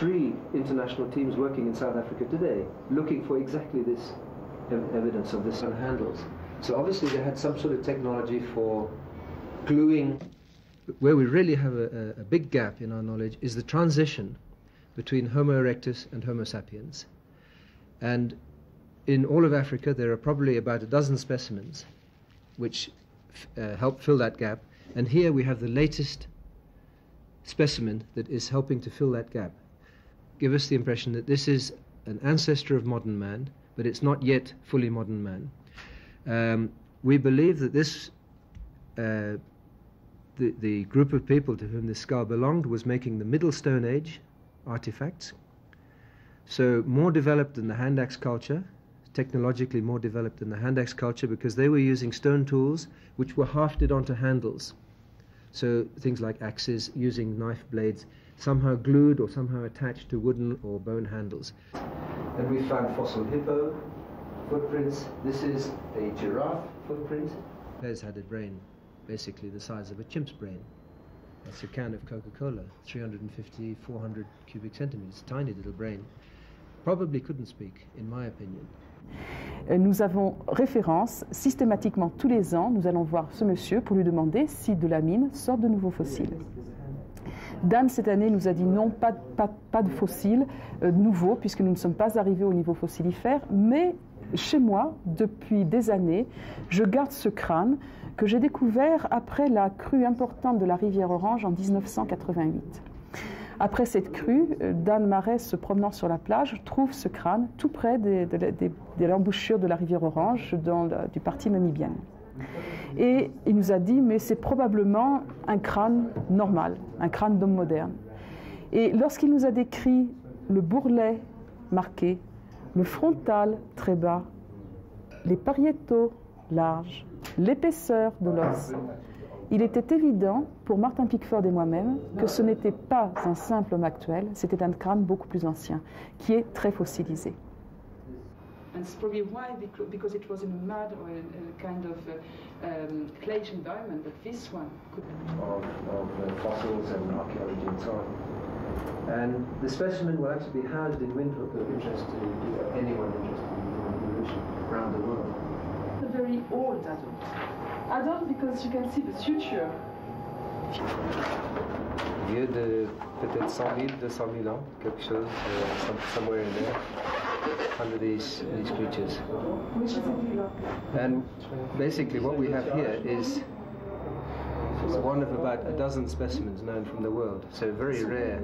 3 international teams working in South Africa today, looking for exactly this evidence of this on handles. So obviously they had some sort of technology for gluing. Where we really have a big gap in our knowledge is the transition between Homo erectus and Homo sapiens. And in all of Africa there are probably about a dozen specimens which help fill that gap. And here we have the latest specimen that is helping to fill that gap. Give us the impression that this is an ancestor of modern man, but it's not yet fully modern man. We believe that this, the group of people to whom this skull belonged was making the Middle Stone Age artifacts, so more developed than the hand axe culture, technologically more developed than the hand axe culture, because they were using stone tools which were hafted onto handles. So things like axes, using knife blades, somehow glued or somehow attached to wooden or bone handles. And we found fossil hippo footprints. This is a giraffe footprint. Pez had a brain, basically the size of a chimp's brain. That's a can of Coca-Cola, 350, 400 cubic centimeters, tiny little brain. Probably couldn't speak, in my opinion. Nous avons référence systématiquement tous les ans, nous allons voir ce monsieur pour lui demander si de la mine sortent de nouveaux fossiles. Dan, cette année, nous a dit non, pas de fossiles nouveaux, puisque nous ne sommes pas arrivés au niveau fossilifère, mais chez moi, depuis des années, je garde ce crâne que j'ai découvert après la crue importante de la rivière Orange en 1988. Après cette crue, Dan Marais, se promenant sur la plage, trouve ce crâne tout près de l'embouchure de la rivière Orange du parti namibien. Et il nous a dit, mais c'est probablement un crâne normal, un crâne d'homme moderne. Et lorsqu'il nous a décrit le bourrelet marqué, le frontal très bas, les pariétaux larges, l'épaisseur de l'os, il était évident pour Martin Pickford et moi-même que ce n'était pas un simple homme actuel, c'était un crâne beaucoup plus ancien, qui est très fossilisé. And it's probably why, because it was in mud or in a kind of clay environment, that this one could... Of fossils and archaeology and so on. And the specimen will actually be housed in Windhoek of interest to anyone interested in evolution around the world. A very old adult. Adult because you can see the suture. Vieux de peut-être 100 000, 200 000 ans, quelque chose, somewhere in there, under these creatures. Which is a And basically what we have here is one of about a dozen specimens known from the world, so very rare.